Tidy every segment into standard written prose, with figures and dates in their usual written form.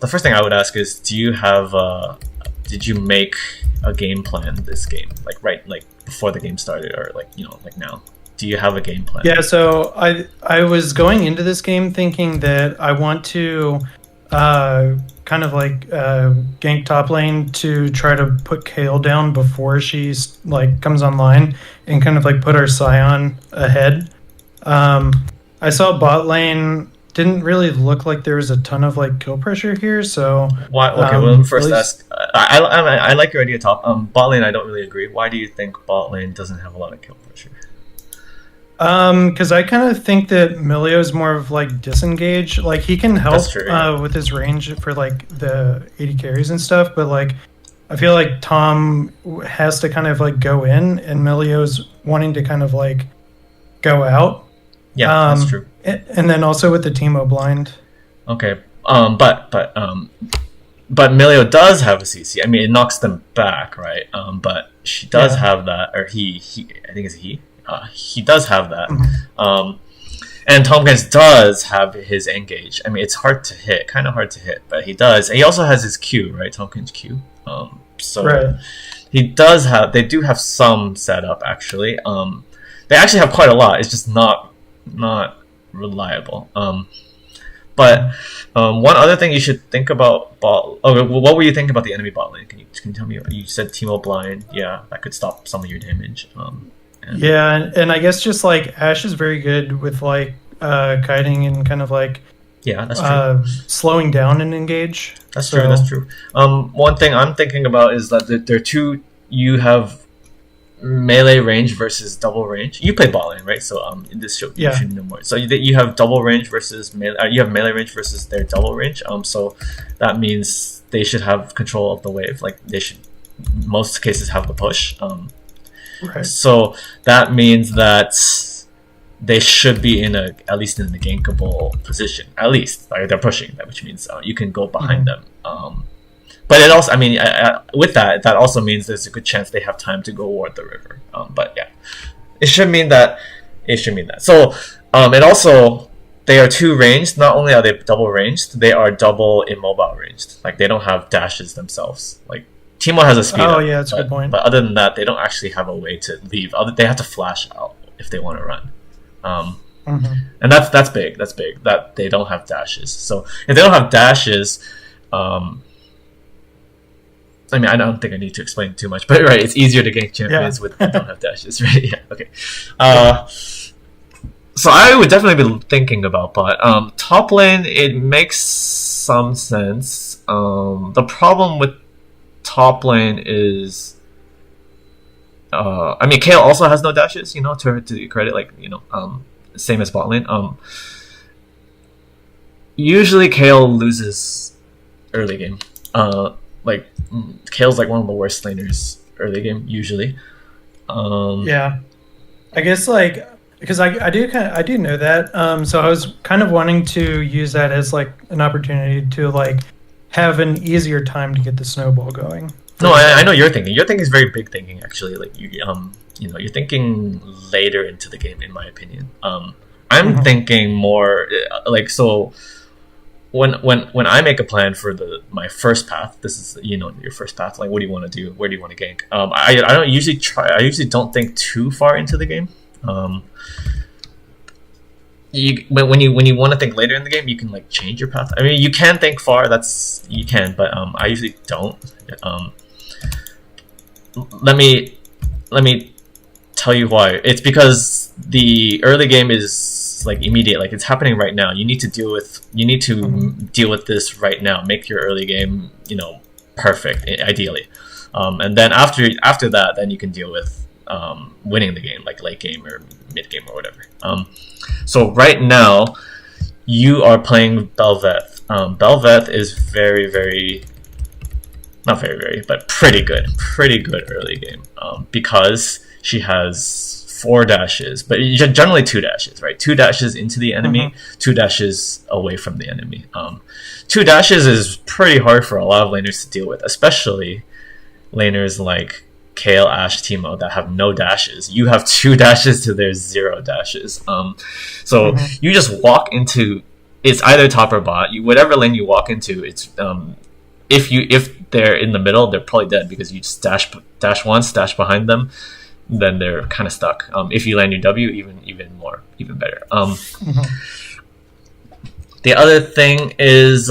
the first thing I would ask is, did you make a game plan this game, like before the game started, or like now? Do you have a game plan? Yeah, so I was going into this game thinking that I want to kind of like gank top lane to try to put Kayle down before she's like comes online, and kind of like put our Scion ahead. I saw bot lane didn't really look like there was a ton of like kill pressure here, so Why? Okay, well, first ask. I like your idea, top. Bot lane, I don't really agree. Why do you think bot lane doesn't have a lot of kill pressure? Because I kind of think that Milio is more of like disengage. Like he can help with his range for like the 80 carries and stuff, but like I feel like Tom has to kind of like go in, and Milio's wanting to kind of like go out. Yeah, that's true. And then also with the Teemo blind. Okay, but Milio does have a CC. I mean, it knocks them back, right? But she does have that, or he I think it's he. He does have that. Mm-hmm. And Tompkins does have his engage. I mean, it's hard to hit, kind of hard to hit, but he does. And he also has his Q, right? Tompkins Q. So he does have. They do have some setup actually. They actually have quite a lot. It's just not reliable. But one other thing you should think about bot. Okay, well, what were you thinking about the enemy bot lane? Can you tell me? You said Teemo blind. Yeah, that could stop some of your damage. And I guess just like Ashe is very good with like kiting and kind of like that's true. Slowing down and engage. That's true. One thing I'm thinking about is that there are two. You have melee range versus double range. You play bot lane, right? So in this show, you should know more. So you have double range versus melee. You have melee range versus their double range. So that means they should have control of the wave. Like they should, most cases, have the push. So that means that they should be at least in a gankable position. At least they're pushing that, which means you can go behind them. But it also, I mean, with that also means there's a good chance they have time to go ward the river. But yeah, it should mean that. So it also, they are two ranged. Not only are they double ranged, they are double immobile ranged. Like they don't have dashes themselves. Like Teemo has a speed up, yeah, that's a good point. But other than that, they don't actually have a way to leave. They have to flash out if they want to run. And that's big. That's big. That they don't have dashes. So if they don't have dashes, I mean, I don't think I need to explain too much, but right, it's easier to gank champions with that don't have dashes, right? Yeah. Okay. So I would definitely be thinking about bot. Top lane, it makes some sense. The problem with top lane is, I mean, Kayle also has no dashes. To her credit, like same as bot lane. Usually Kayle loses early game. Like Kale's like one of the worst laners early game usually. I guess like because I do know that. So I was kind of wanting to use that as like an opportunity to like have an easier time to get the snowball going. No, I know you're thinking. Your thinking is very big thinking actually. Like you're thinking later into the game, in my opinion. I'm thinking more like so. When I make a plan for my first path, this is your first path. Like, what do you want to do? Where do you want to gank? I don't usually try. I usually don't think too far into the game. When you want to think later in the game, you can like change your path. I mean, you can think far. You can, but I usually don't. Let me tell you why. It's because the early game is like immediate, like it's happening right now. You need to deal with this right now. Make your early game, perfect, ideally, and then after that, then you can deal with winning the game, like late game or mid game or whatever. So right now, you are playing Bel'Veth. Bel'Veth is very, very, not very, very, but pretty good early game because she has 4 dashes, but generally 2 dashes, right? 2 dashes into the enemy, 2 dashes away from the enemy. 2 dashes is pretty hard for a lot of laners to deal with, especially laners like Kayle, Ashe, Teemo that have no dashes. You have 2 dashes to their 0 dashes. So you just walk into it's either top or bot. Whatever lane you walk into, it's if they're in the middle, they're probably dead because you just dash once, dash behind them, then they're kind of stuck. If you land your W, even better. The other thing is,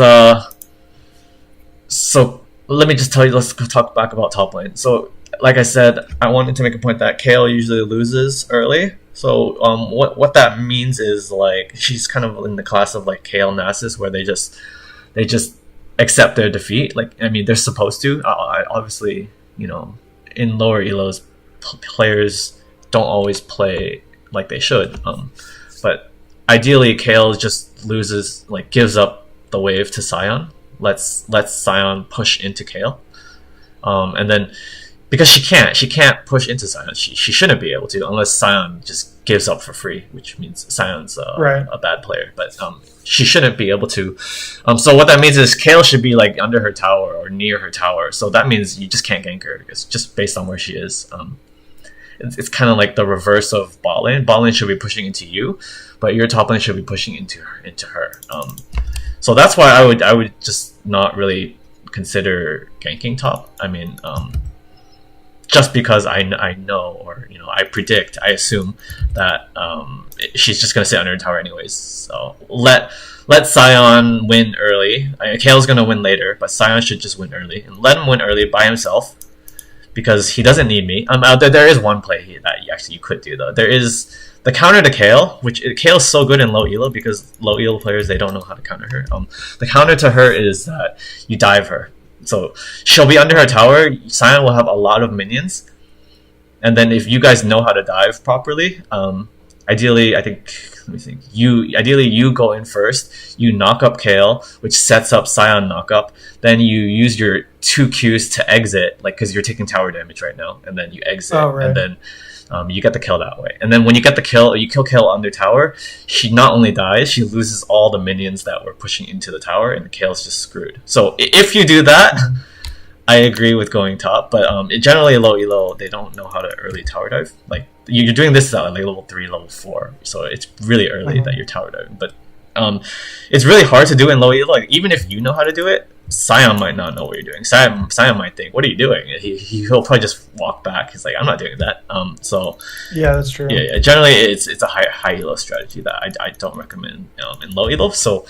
so let me just tell you. Let's talk back about top lane. So, like I said, I wanted to make a point that Kayle usually loses early. So, what that means is like she's kind of in the class of like Kayle Nasus, where they just accept their defeat. Like, I mean, they're supposed to. Obviously, in lower elos, players don't always play like they should. But ideally, Kayle just loses, like gives up the wave to Sion. Lets Sion push into Kayle, and then because she can't push into Sion. She shouldn't be able to unless Sion just gives up for free, which means Sion's a bad player. But she shouldn't be able to. So what that means is Kayle should be like under her tower or near her tower. So that means you just can't gank her because just based on where she is. It's kind of like the reverse of bot lane. Bot lane should be pushing into you, but your top lane should be pushing into her. So that's why I would just not really consider ganking top. I mean, just because I know, or I predict, I assume that she's just gonna sit under her tower anyways. So let Sion win early. Kayle's gonna win later, but Sion should just win early and let him win early by himself because he doesn't need me. There is one play that you could do though. There is the counter to Kayle, which Kayle's so good in low elo because low elo players, they don't know how to counter her. The counter to her is that you dive her. So she'll be under her tower. Sion will have a lot of minions, and then if you guys know how to dive properly, ideally, I think. Let me think. Ideally you go in first. You knock up Kayle, which sets up Sion knock-up. Then you use your 2 Qs to exit, like because you're taking tower damage right now, and then you exit, and then you get the kill that way. And then when you get the kill, you kill Kayle under tower. She not only dies, she loses all the minions that were pushing into the tower, and Kayle's just screwed. So if you do that, I agree with going top. But generally low elo, they don't know how to early tower dive. Like you're doing this at like level 3, level 4, so it's really early that you're tower diving. But it's really hard to do in low elo. Like even if you know how to do it, Sion might not know what you're doing. Sion might think, "What are you doing?" He'll probably just walk back. He's like, "I'm not doing that." So yeah, that's true. Yeah. Generally, it's a high elo strategy that I don't recommend in low elo. So,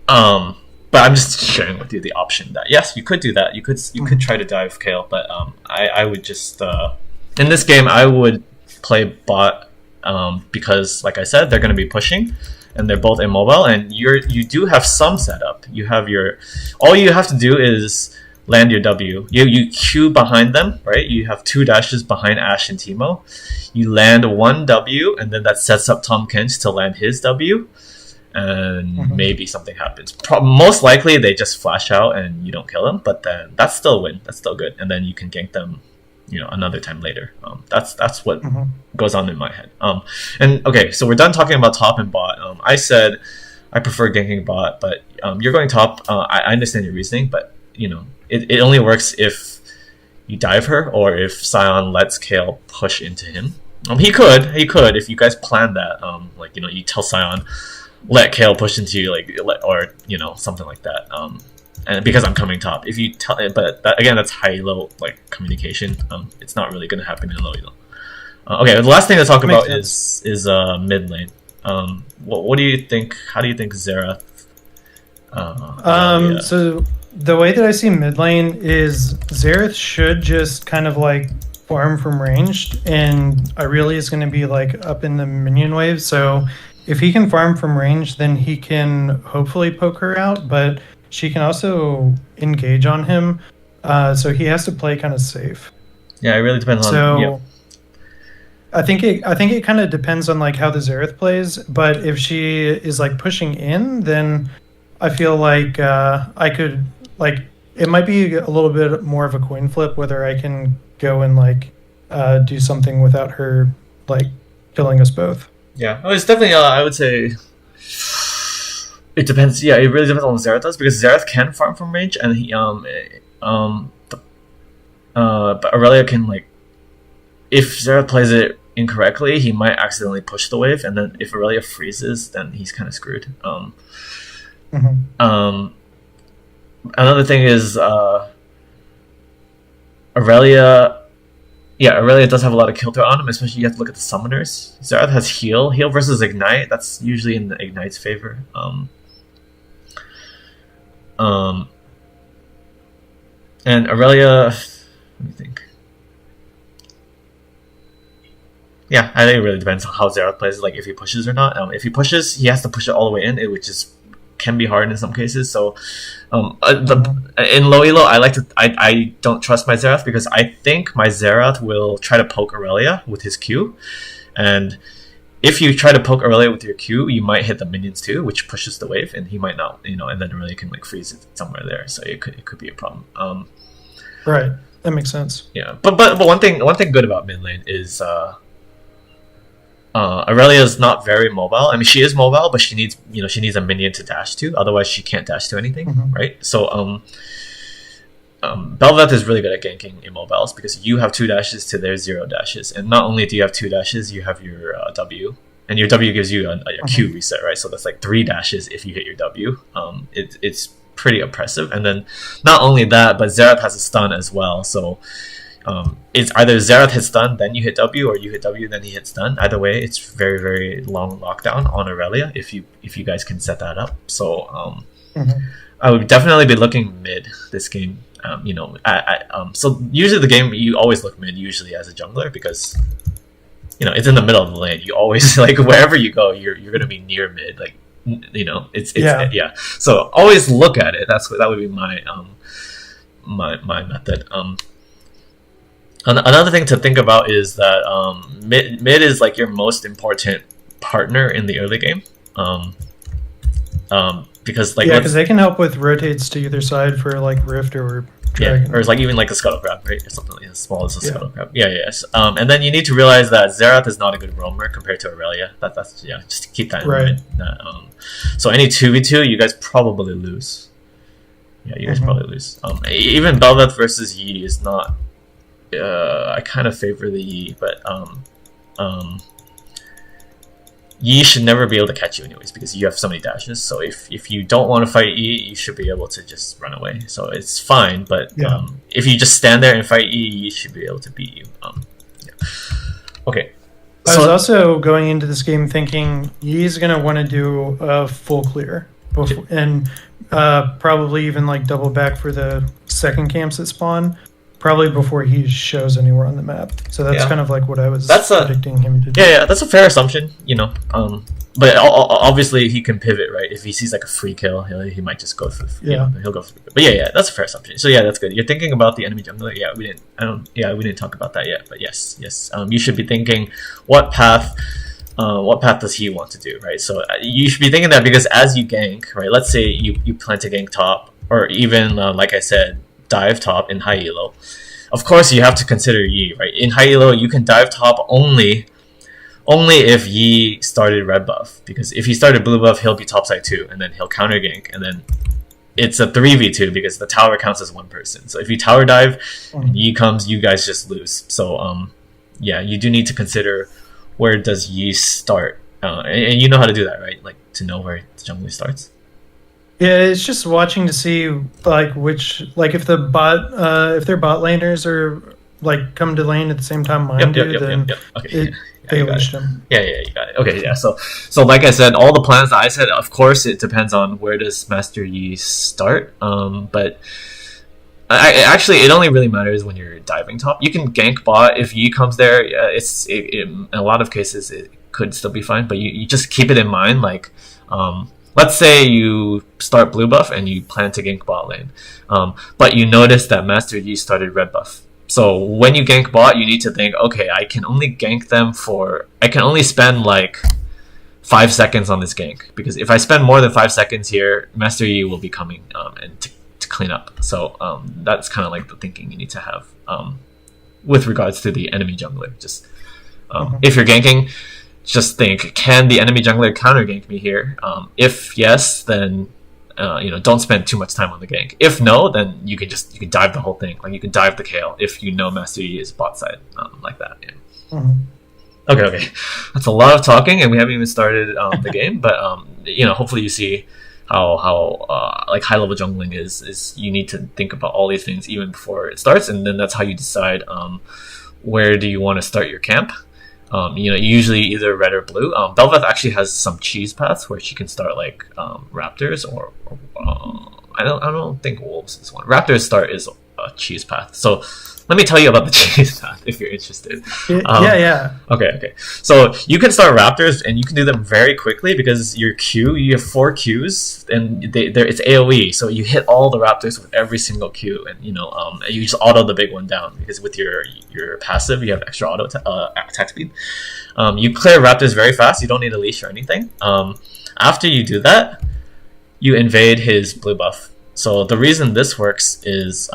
but I'm just sharing with you the option that yes, you could do that. You could try to dive Kayle, but I would just in this game I would play bot because, like I said, they're going to be pushing. And they're both immobile, and you do have some setup. You have all you have to do is land your W. You Q behind them, right? You have 2 dashes behind Ashe and Teemo. You land 1 W, and then that sets up Tahm Kench to land his W, and maybe something happens. Most likely they just flash out and you don't kill them, but then that's still a win. That's still good, and then you can gank them another time later. That's what goes on in my head. And okay, so we're done talking about top and bot. I said I prefer ganking bot, but you're going top. I understand your reasoning, but it only works if you dive her or if Sion lets Kayle push into him. He could if you guys plan that. You tell Sion, let Kayle push into you, or something like that. And because I'm coming top, if you tell, but again, that's high-low communication. It's not really going to happen in low elo. Okay, the last thing to talk about is mid lane. What do you think? How do you think Xerath? So the way that I see mid lane is Xerath should just kind of farm from ranged, and Irelia is going to be up in the minion wave. So if he can farm from range, then he can hopefully poke her out, but she can also engage on him, so he has to play kind of safe. Yeah, it really depends on. So, yeah. I think it kind of depends on how the Xerath plays. But if she is pushing in, then I feel like I could it might be a little bit more of a coin flip whether I can go and do something without her killing us both. Yeah, it's definitely. I would say. It depends. Yeah, it really depends on what Xerath does because Xerath can farm from range, and he but Irelia can if Xerath plays it incorrectly, he might accidentally push the wave, and then if Aurelia freezes, then he's kind of screwed. Another thing is Aurelia. Yeah, Aurelia does have a lot of kill threat on him, especially you have to look at the summoners. Xerath has heal versus ignite. That's usually in the ignite's favor. And Aurelia, let me think. Yeah, I think it really depends on how Xerath plays. Like if he pushes or not. If he pushes, he has to push it all the way in, which is can be hard in some cases. So, in low elo, I don't trust my Xerath because I think my Xerath will try to poke Aurelia with his Q, and if you try to poke Aurelia with your Q, you might hit the minions too, which pushes the wave, and he might not, and then Aurelia can like freeze it somewhere there. So it could be a problem. Right, that makes sense. Yeah, but one thing good about mid lane is Aurelia is not very mobile. I mean, she is mobile, but she needs a minion to dash to. Otherwise, she can't dash to anything, right? So Bel'Veth is really good at ganking immobiles because you have 2 dashes to their 0 dashes, and not only do you have 2 dashes, you have your W, and your W gives you a Q reset, right? So that's like 3 dashes if you hit your W. It's pretty oppressive, and then not only that, but Xerath has a stun as well. So it's either Xerath hits stun, then you hit W, or you hit W, then he hits stun. Either way, it's very, very long lockdown on Aurelia if you guys can set that up. So I would definitely be looking mid this game. So usually the game you always look mid usually as a jungler because it's in the middle of the lane. You always like wherever you go, you're gonna be near mid. Like it's yeah. So always look at it. That would be my my method. Another thing to think about is that mid is like your most important partner in the early game. Because they can help with rotates to either side for like Rift or Dragon. Or it's like even like a Scuttle Crab, right? Or something like as small as a Scuttle Crab. Yes. And then you need to realize that Xerath is not a good roamer compared to Aurelia. That's just to keep that in mind. So any 2v2, you guys probably lose. Yeah, you guys probably lose. Even Bel'Veth versus Yi is not. I kind of favor the Yi, but Yi should never be able to catch you anyways because you have so many dashes. So if you don't want to fight Yi, you should be able to just run away. So it's fine, but if you just stand there and fight Yi, Yi should be able to beat you. Okay. I was also going into this game thinking Yi's going to want to do a full clear before, and probably even like double back for the second camps that spawn. Probably before he shows anywhere on the map. So that's kind of like what I was predicting him to do. Yeah, that's a fair assumption, But obviously he can pivot, right? If he sees like a free kill, he might just go for he'll go for it. But yeah, that's a fair assumption. So yeah, that's good. You're thinking about the enemy jungler. Yeah, we didn't talk about that yet. But yes. You should be thinking what path does he want to do, right? So you should be thinking that because as you gank, right? Let's say you plan to gank top, or even like I said, dive top in high elo. Of course, you have to consider Yi, right? In high elo, you can dive top only if Yi started red buff, because if he started blue buff, he'll be topside too, and then he'll counter gank, and then it's a 3v2 because the tower counts as one person. So if you tower dive and Yi comes, you guys just lose. So you do need to consider where does Yi start, and you know how to do that, right? Like to know where the jungler starts. Yeah, it's just watching to see if their bot laners are like come to lane at the same time mine do, then okay. They leashed them. Yeah, you got it. Okay, yeah. So like I said, all the plans that I said, of course, it depends on where does Master Yi start. But it only really matters when you're diving top. You can gank bot if Yi comes there. In a lot of cases it could still be fine, but you just keep it in mind, like. Let's say you start blue buff and you plan to gank bot lane, but you notice that Master Yi started red buff. So when you gank bot, you need to think, okay, I can only spend like 5 seconds on this gank, because if I spend more than 5 seconds here, Master Yi will be coming and to clean up. So that's kind of like the thinking you need to have with regards to the enemy jungler. Just if you're ganking, just think, can the enemy jungler counter gank me here? If yes, then don't spend too much time on the gank. If no, then you can dive the whole thing. Like you can dive the Kayle if you know Master Yi is bot side, like that. Yeah. Okay. That's a lot of talking, and we haven't even started the game. But hopefully you see how like high level jungling is. You need to think about all these things even before it starts, and then that's how you decide where do you want to start your camp. Usually either red or blue. Bel'Veth actually has some cheese paths where she can start like raptors or I don't think wolves is one. Raptors start is a cheese path. So let me tell you about the cheese path if you're interested. Yeah. Okay. So you can start raptors and you can do them very quickly because your Q, you have 4 Qs and it's AoE. So you hit all the raptors with every single Q, and you just auto the big one down because with your passive you have extra auto attack speed. You clear raptors very fast. You don't need a leash or anything. After you do that, you invade his blue buff. So the reason this works is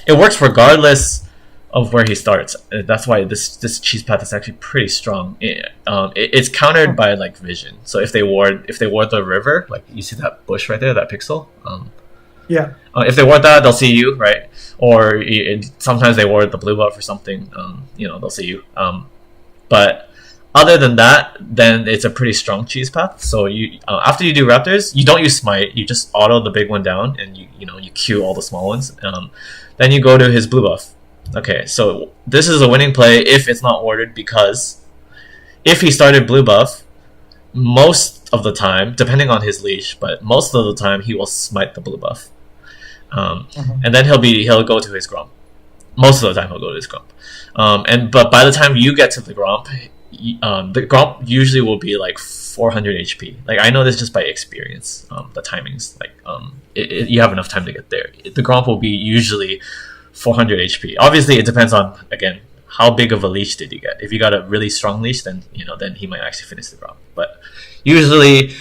it works regardless of where he starts. That's why this cheese path is actually pretty strong. It's countered by like vision. So if they ward the river, like you see that bush right there, that pixel. If they ward that, they'll see you, right? Or sometimes they ward the blue buff or something. They'll see you. But other than that, then it's a pretty strong cheese path. So you after you do raptors, you don't use smite. You just auto the big one down, and you queue all the small ones. Then you go to his blue buff. Okay, so this is a winning play if it's not warded, because if he started blue buff, most of the time, depending on his leash, but most of the time he will smite the blue buff, and then he'll go to his Gromp. Most of the time he'll go to his Gromp, but by the time you get to the Gromp, the Gromp usually will be like 400 HP. Like I know this just by experience. The timings, like you have enough time to get there. The Gromp will be usually 400 HP. Obviously, it depends on, again, how big of a leash did you get. If you got a really strong leash, then then he might actually finish the Gromp. But usually,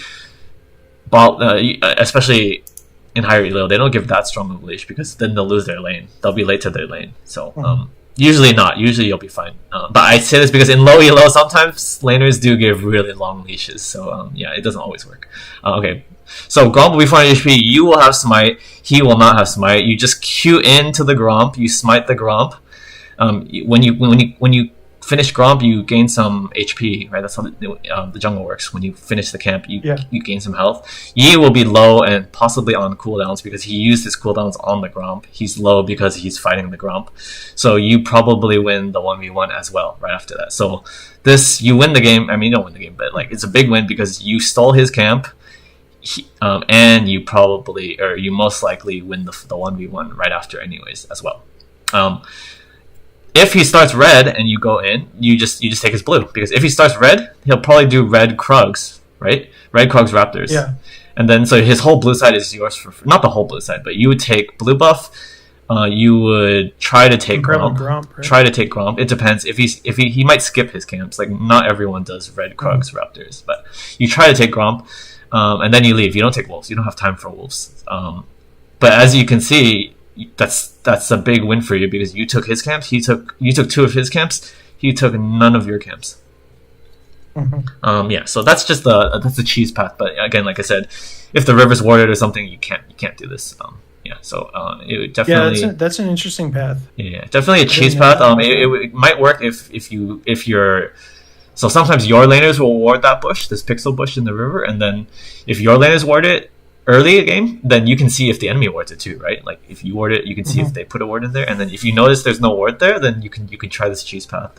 especially in higher elo, they don't give that strong of a leash because then they'll lose their lane. They'll be late to their lane. So usually not. Usually you'll be fine. But I say this because in low elo, sometimes laners do give really long leashes. So it doesn't always work. Okay. So Gromp will be 400 HP. You will have smite. He will not have smite. You just Q into the Gromp. You smite the Gromp. When you finish Gromp, you gain some HP. Right, that's how the jungle works. When you finish the camp, you gain some health. Yi will be low and possibly on cooldowns because he used his cooldowns on the Gromp. He's low because he's fighting the Gromp. So you probably win the 1v1 as well right after that. So you win the game. I mean, you don't win the game, but like it's a big win because you stole his camp. And you most likely win the 1v1 right after anyways as well. If he starts red and you go in, you just take his blue, because if he starts red, he'll probably do red Krugs, right? Red Krugs Raptors. Yeah. And then so his whole blue side is yours for not the whole blue side, but you would take blue buff. You would try to take Gromp. Right? Try to take Gromp. It depends. If he might skip his camps. Like not everyone does red Krugs Raptors, but you try to take Gromp. And then you leave. You don't take wolves. You don't have time for wolves. But as you can see, that's a big win for you because you took his camps. You took 2 of his camps. He took none of your camps. So that's just the cheese path. But again, like I said, if the river's warded or something, you can't do this. So it would definitely. Yeah, that's an interesting path. Yeah, definitely a cheese path. It might work if you're. So sometimes your laners will ward that bush, this pixel bush in the river, and then if your laners ward it early a game, then you can see if the enemy wards it too, right? Like if you ward it, you can see if they put a ward in there, and then if you notice there's no ward there, then you can try this cheese path.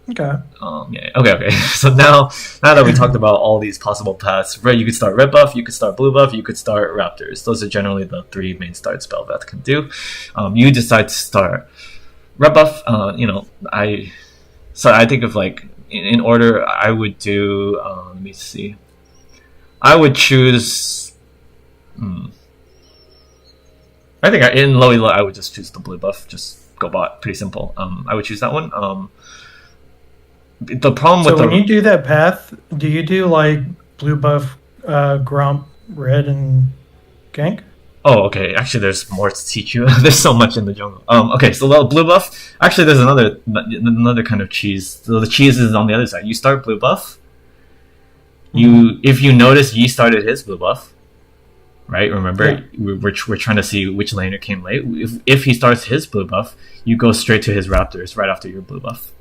Okay. So now that we talked about all these possible paths, you could start red buff, you could start blue buff, you could start raptors. Those are generally the 3 main starts Bel'Veth can do. You decide to start red buff. So I think of like in order, I would do. Let me see. I would choose. I think in low elo, I would just choose the blue buff. Just go bot. Pretty simple. I would choose that one. The problem with when you do that path, do you do like blue buff, Gromp, red, and gank? Oh, okay. Actually, there's more to teach you. There's so much in the jungle. Okay, so the blue buff. Actually, there's another kind of cheese. So the cheese is on the other side. You start blue buff. If you notice, Yi started his blue buff. right? Remember, Yeah. we're trying to see which laner came late. If he starts his blue buff, you go straight to his Raptors right after your blue buff.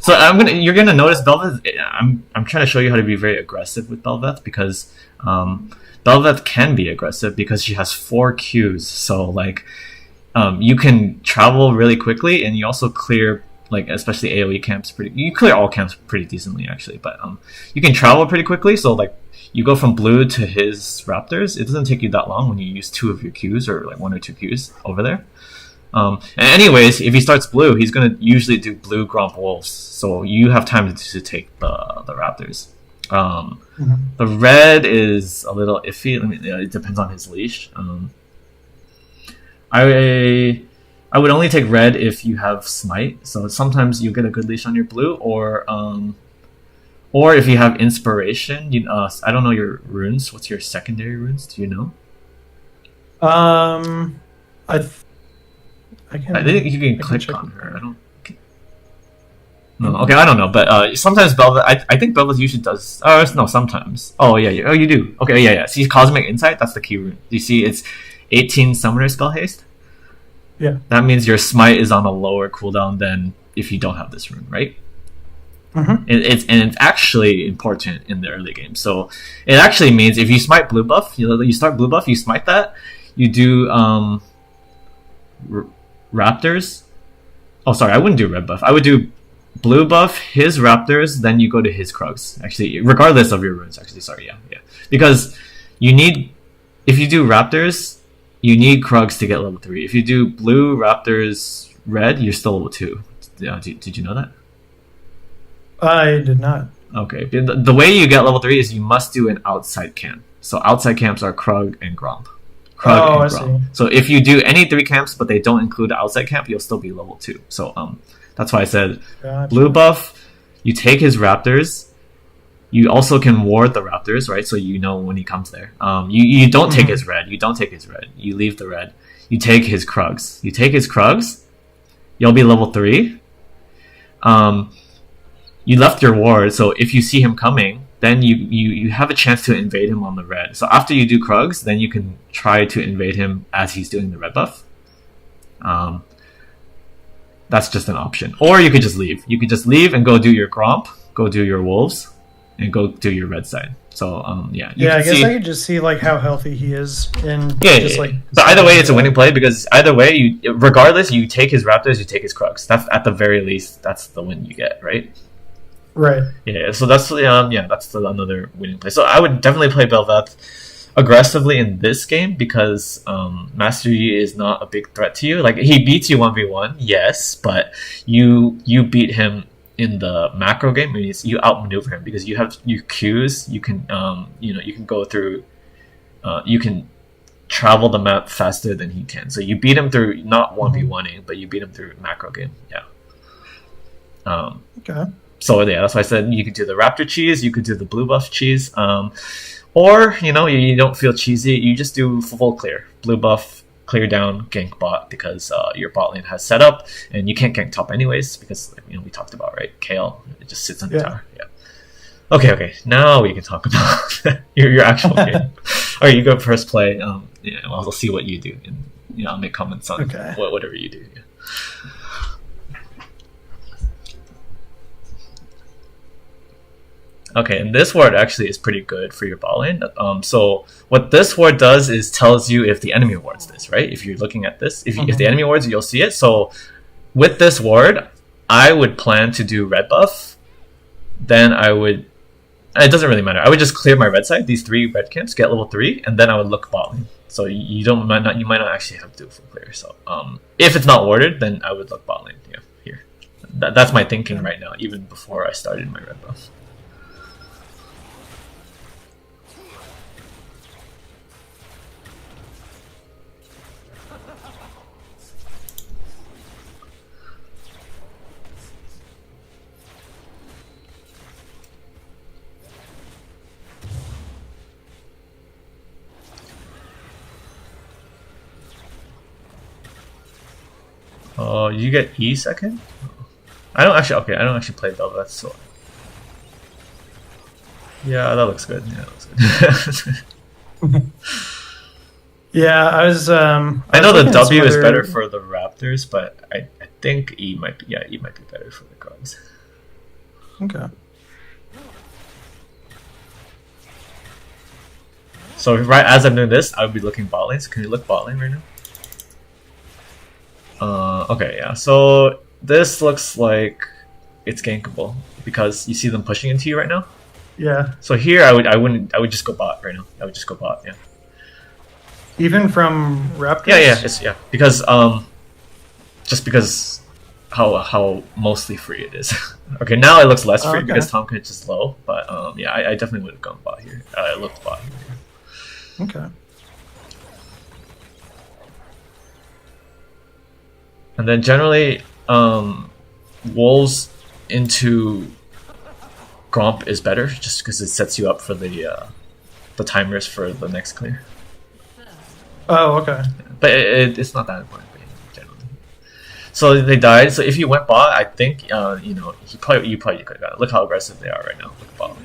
So you're gonna notice Bel'Veth. I'm trying to show you how to be very aggressive with Bel'Veth because Bel'Veth can be aggressive because she has 4 Qs. So like you can travel really quickly, and you also clear like especially AoE camps you clear all camps pretty decently actually, but you can travel pretty quickly. So like you go from blue to his Raptors, it doesn't take you that long when you use 2 of your Qs or like 1 or 2 Qs over there. And anyways, if he starts blue, he's gonna usually do blue Gromp Wolves, so you have time to take the Raptors. The red is a little iffy. It depends on his leash. I would only take red if you have smite. So sometimes you get a good leash on your blue, or if you have inspiration. I don't know your runes. What's your secondary runes? Do you know? I think you can click on her. I don't. No, okay, I don't know, but sometimes Bel'Veth. I think Bel'Veth usually does. No, sometimes. Oh yeah, yeah. Oh, you do. Okay, yeah, yeah. See, Cosmic Insight. That's the key rune. You see, it's 18 Summoner Spell Haste. Yeah. That means your smite is on a lower cooldown than if you don't have this rune, right? It's actually important in the early game. So it actually means if you smite blue buff, you start blue buff, you smite that, you do Raptors. Oh, sorry, I wouldn't do red buff. I would do blue buff, his Raptors, then you go to his Krugs. Actually, regardless of your runes. Actually, sorry, yeah, because you need, if you do Raptors, you need Krugs to get level 3. If you do blue, Raptors, red, you're still level 2. Did you know that? I did not. Okay. The way you get level 3 is you must do an outside camp. So outside camps are Krug and Gromp. I see. So if you do any 3 camps but they don't include the outside camp, you'll still be level 2. So that's why I said Gotcha. Blue buff, you take his Raptors. You also can ward the Raptors, right? So you know when he comes there. You don't take his red. You don't take his red. You leave the red. You take his Krugs. You take his Krugs. You'll be level 3. You left your ward, so if you see him coming, then you have a chance to invade him on the red. So after you do Krugs, then you can try to invade him as he's doing the red buff. That's just an option. Or you could just leave. You could just leave and go do your Gromp, go do your Wolves, and go do your red side. So yeah. I guess I could just see like how healthy he is, and like. But either way, it's a winning play because either way, regardless, you take his Raptors, you take his Krugs. That's at the very least, that's the win you get, right? Right. Yeah. So that's that's another winning play. So I would definitely play Bel'Veth aggressively in this game because Master Yi is not a big threat to you. Like he beats you 1v1, yes, but you beat him in the macro game. Means you outmaneuver him because you have your Qs. You can you can go through. You can travel the map faster than he can. So you beat him through not 1v1ing, but you beat him through macro game. Yeah. Okay. So yeah, that's why I said you could do the Raptor cheese, you could do the blue buff cheese, or you don't feel cheesy, you just do full clear, blue buff, clear down, gank bot because your bot lane has set up, and you can't gank top anyways because we talked about right, Kale it just sits on the tower. Yeah. Okay. Now we can talk about your actual game. All right, you go first play. I'll see what you do, and I'll make comments on whatever you do. Yeah. Okay, and this ward actually is pretty good for your bot lane. So what this ward does is tells you if the enemy wards this, right? If you're looking at this, if the enemy wards, you'll see it. So with this ward, I would plan to do red buff. Then I would. It doesn't really matter. I would just clear my red side, these 3 red camps, get level 3, and then I would look bot lane. So you might not actually have to do a full clear. So if it's not warded, then I would look bot lane. Yeah, here. That's my thinking right now, even before I started my red buff. Oh, you get E second? I don't actually play Bel'Veth, so yeah, that looks good. Yeah, that looks good. Yeah, I I was know the looking at some W is better other. for the Raptors, but I think E might be E might be better for the Cubs. Okay. So right as I'm doing this, I would be looking bot lane. So can you look bot lane right now? Okay, yeah. So this looks like it's gankable because you see them pushing into you right now. Yeah. So here I would just go bot right now. I would just go bot. Yeah. Even from Yeah. Raptors? It's yeah because just because how mostly free it is. Okay, now it looks less Oh, free okay. because Tom Kench is low, but yeah, I definitely would have gone bot here. I looked bot here. Okay. And then generally, wolves into Gromp is better just because it sets you up for the timers for the next clear. Oh, okay. But it's not that important generally. So they died. So if you went bot, I think you know you probably could have got it. Look how aggressive they are right now. Look bot.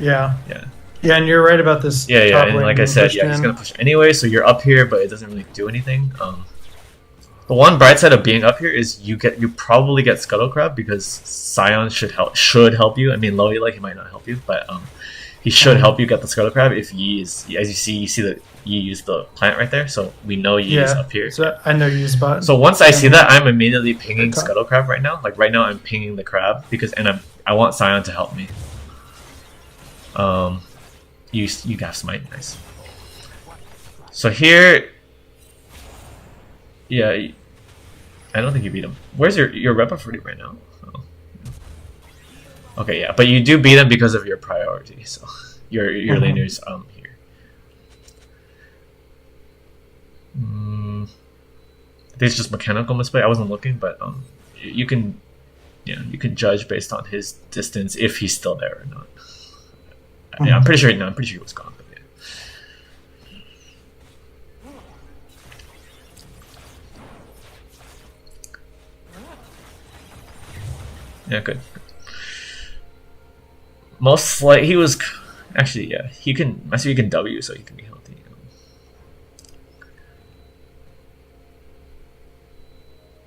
Yeah. Yeah. Yeah, and you're right about this Yeah, top and lane like I being said, pushed yeah, he's in. gonna push anyway. So you're up here, but it doesn't really do anything. The one bright side of being up here is you probably get Scuttle Crab because Scion should help you. I mean, Lowy like he might not help you, but he should help you get the Scuttle Crab if Yi is as you see that Yi used the plant right there, so we know Yi is Yeah. up here. So I know you use bot. So once I see that, I'm immediately pinging top. Scuttle Crab right now. Like right now, I'm pinging the crab because I want Scion to help me. You got smite, nice. So here, yeah, I don't think you beat him. Where's your rep of right now? Oh. Okay, yeah, but you do beat him because of your priority. So your laners here. This is just mechanical misplay. I wasn't looking, but you can you can judge based on his distance if he's still there or not. Yeah, I'm pretty sure. No, I'm pretty sure he was gone. But yeah, good. Most like he was actually yeah. He can. I see he can W, so he can be healthy.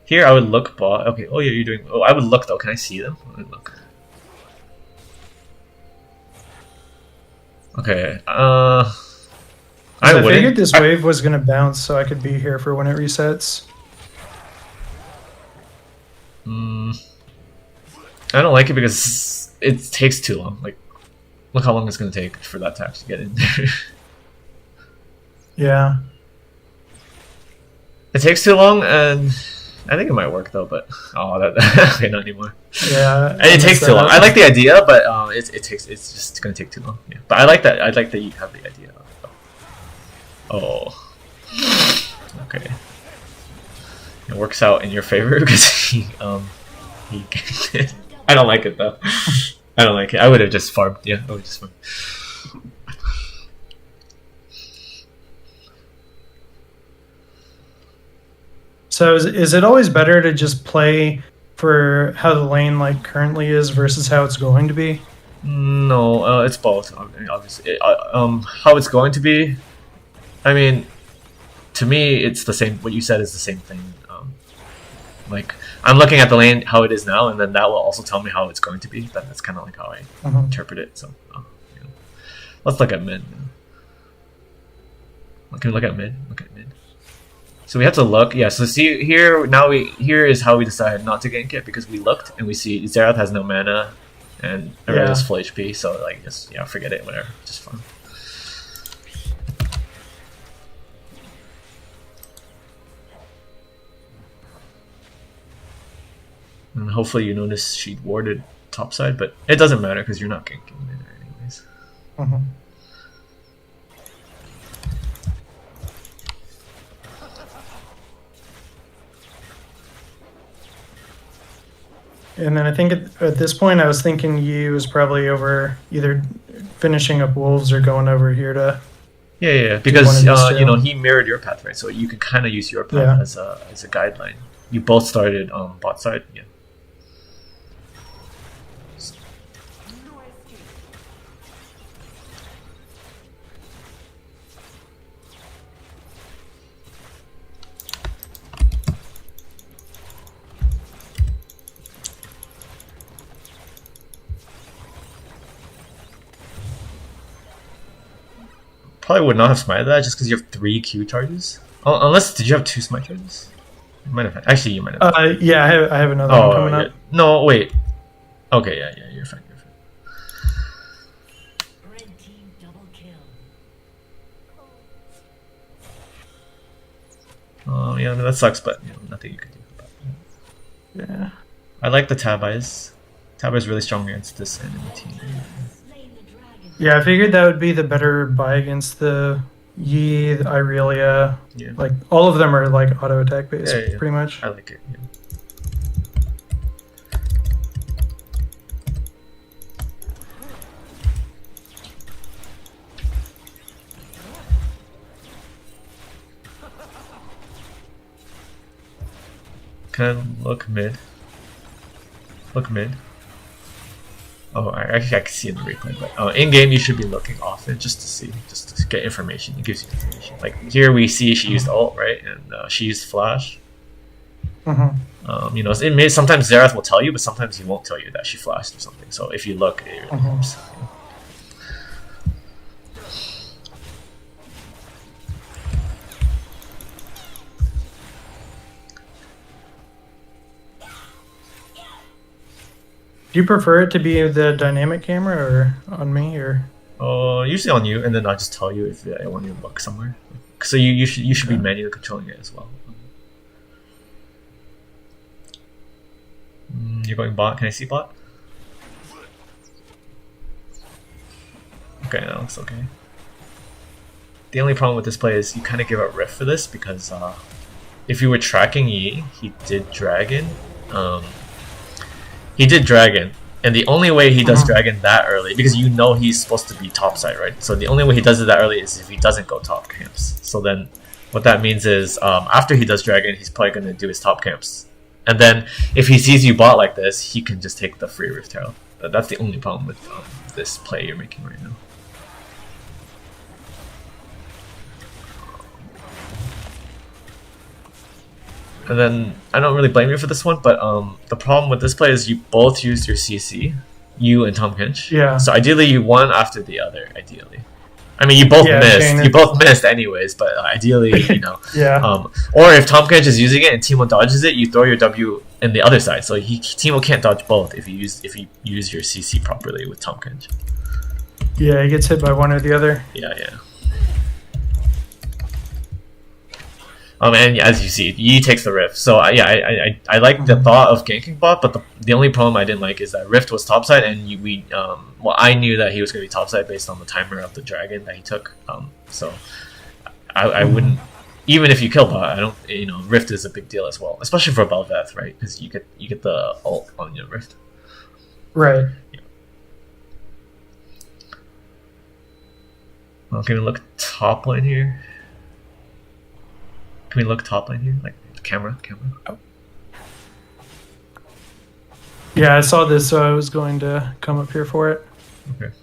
Here I would look bot. Okay. Oh yeah, you're doing. Oh, I would look though. Can I see them? I would look. Okay. I figured this wave was gonna bounce, so I could be here for when it resets. I don't like it because it takes too long. Like, look how long it's gonna take for that to actually get in there. Yeah. It takes too long, and I think it might work though. But okay, not anymore. Yeah. And it takes too long. I like the idea, but it's just gonna take too long. Yeah, but I like that. I like that you have the idea. Oh, okay. It works out in your favor because he I don't like it though. I don't like it. I would have just farmed. Yeah, I would just farm. So is it always better to just play for how the lane like currently is versus how it's going to be? No, it's both. Obviously, how it's going to be. I mean, to me, it's the same. What you said is the same thing. Like I'm looking at the lane how it is now, and then that will also tell me how it's going to be. That's kind of like how I interpret it. So, let's look at mid. Can we look at mid? Look at mid. So we have to look. Yeah. So see here now. Here is how we decided not to gank it because we looked and we see Xerath has no mana, and everyone has full HP. So like just forget it. Whatever. Just fun. And hopefully you notice she warded topside, but it doesn't matter because you're not ganking mid anyways. And then I think at this point I was thinking you was probably over either finishing up wolves or going over here to. Yeah, because he mirrored your path, right? So you can kind of use your path as a guideline. You both started on bot side, yeah. probably would not have smited that just because you have 3 Q charges. Oh, unless, did you have 2 smite charges? You might have. Actually, you might have. Yeah, I have another one coming up. No, wait. Okay, yeah, you're fine. You're fine. Red team double kill. Yeah, I mean, that sucks, but nothing you can do about it. Yeah. I like the Tab Eyes. Tab Eyes is really strong against this enemy team. Yeah, I figured that would be the better buy against the Yi, the Irelia. Yeah. Like, all of them are like auto attack based, pretty much. I like it, yeah. Can I look mid? Look mid. Oh, actually I can see in the replay, but in game you should be looking often just to see, just to get information. It gives you information. Like here we see she used ult, right, and she used flash. You know, sometimes Xerath will tell you, but sometimes he won't tell you that she flashed or something. So if you look, it really helps. Do you prefer it to be the dynamic camera or on me, or? Usually on you, and then I'll just tell you if I want you to look somewhere. So you should be manually controlling it as well. You're going bot. Can I see bot? Okay, that looks okay. The only problem with this play is you kind of give up Rift for this because if you were tracking Yi, he did Dragon. He did Dragon, and the only way he does Dragon that early, because you know he's supposed to be top side, right? So the only way he does it that early is if he doesn't go top camps. So then what that means is after he does Dragon, he's probably going to do his top camps. And then if he sees you bot like this, he can just take the free Rift Herald. That's the only problem with this play you're making right now. And then I don't really blame you for this one, but the problem with this play is you both used your CC, you and Tom Kinch. Yeah. So ideally you one after the other. Ideally, I mean you both missed. You both missed anyways, but ideally you know. Yeah. Or if Tom Kinch is using it and Timo dodges it, you throw your W in the other side. So Timo can't dodge both if you use your CC properly with Tom Kinch. Yeah, he gets hit by one or the other. Yeah. And as you see, Yi takes the Rift. So I like the thought of ganking bot, but the only problem I didn't like is that Rift was topside, and I knew that he was going to be topside based on the timer of the dragon that he took. So I wouldn't, even if you kill bot, I don't. Rift is a big deal as well, especially for Bel'Veth, right? Because you get the ult on your Rift. Right. Yeah. Well, can we look top line here? Can we look top line here? Like camera? Oh. Yeah, I saw this, so I was going to come up here for it. Okay.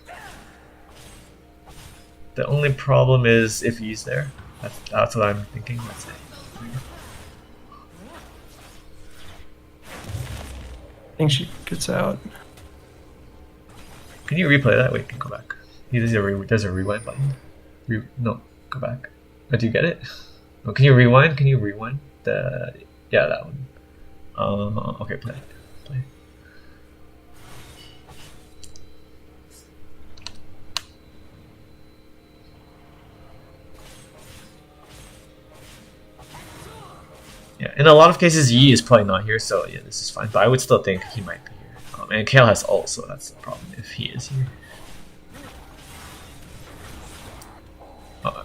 The only problem is if he's there. That's what I'm thinking. That's it. I think she gets out. Can you replay that? Wait, can go back. There's a rewind button. No, go back. Oh, do you get it? Oh, can you rewind? Can you rewind that one? Okay, play. Yeah, in a lot of cases, Yi is probably not here, so yeah, this is fine. But I would still think he might be here. And Kale has ult, so that's the problem if he is here.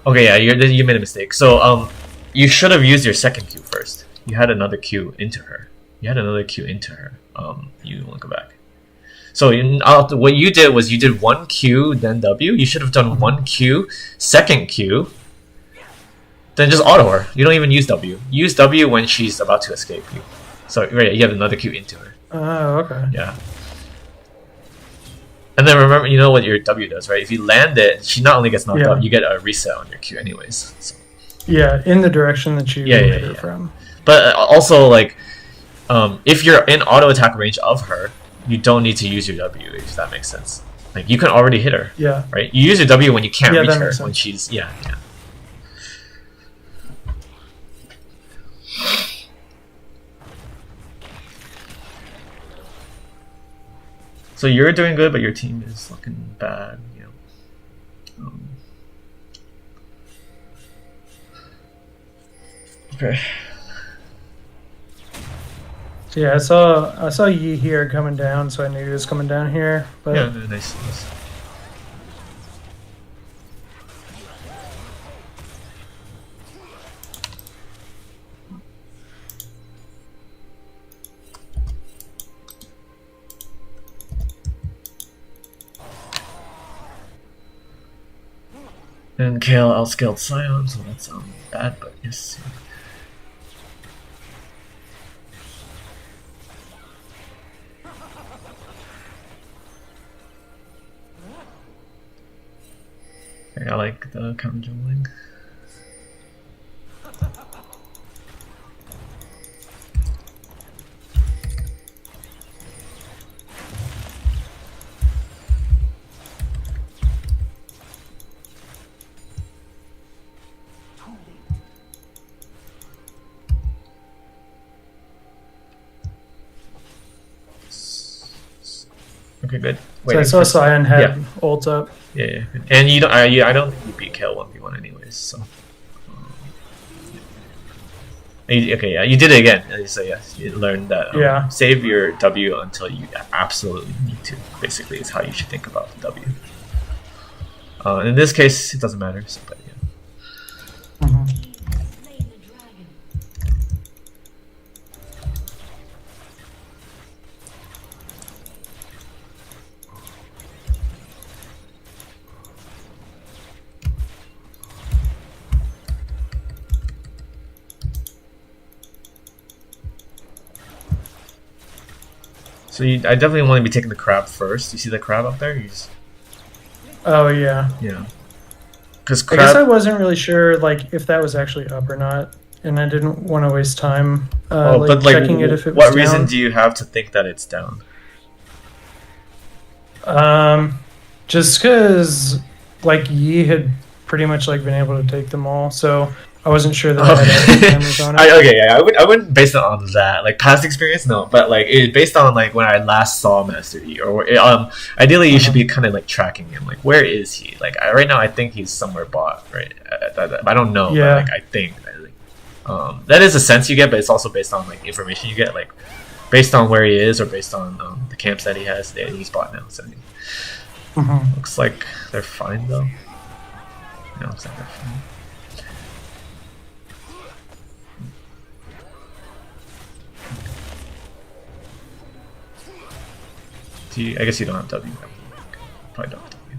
Okay, yeah, you made a mistake. So you should have used your second Q first. You had another Q into her. You want to go back. So what you did was you did one Q, then W. You should have done one Q, second Q, then just auto her. You don't even use W. Use W when she's about to escape you. So right, you have another Q into her. Oh, okay. Yeah. And then remember, you know what your W does, right? If you land it, she not only gets knocked out, you get a reset on your Q anyways. So. Yeah, in the direction that you hit her from. But also, like, if you're in auto attack range of her, you don't need to use your W, if that makes sense. Like you can already hit her. Yeah. Right. You use your W when you can't reach her. Makes When sense. she's yeah. So you're doing good, but your team is looking bad. You know. Okay. So yeah, I saw Yi here coming down, so I knew he was coming down here. But Yeah, nice. And Kale outscaled Scion, so that's bad, but yes. I like the counter jungling. Okay, good. So I saw Scion had ult up. Yeah, and you don't. I don't think you beat Kale 1v1 anyways. So. Okay, yeah, you did it again. So yes, you learned that. Save your W until you absolutely need to. Basically, is how you should think about the W. In this case, it doesn't matter. So, but yeah. So I definitely want to be taking the crab first. You see the crab up there? Oh yeah. Yeah. Because I guess I wasn't really sure like if that was actually up or not, and I didn't want to waste time checking it if it was what down. reason do you have to think that it's down? Just because like Yi had pretty much like been able to take them all, so I wasn't sure that I had cameras on it. I wouldn't base it on that. Like past experience, no. But like it based on like when I last saw Master Yi, or ideally you should be kind of like tracking him. Like where is he? Like right now, I think he's somewhere bot. Right, I don't know. Yeah. But, like I think that is a sense you get, but it's also based on like information you get, like based on where he is or based on the camps that he has. He's bot now, so looks like they're fine though. No, looks like they're fine. I guess you don't have W. Probably don't have W.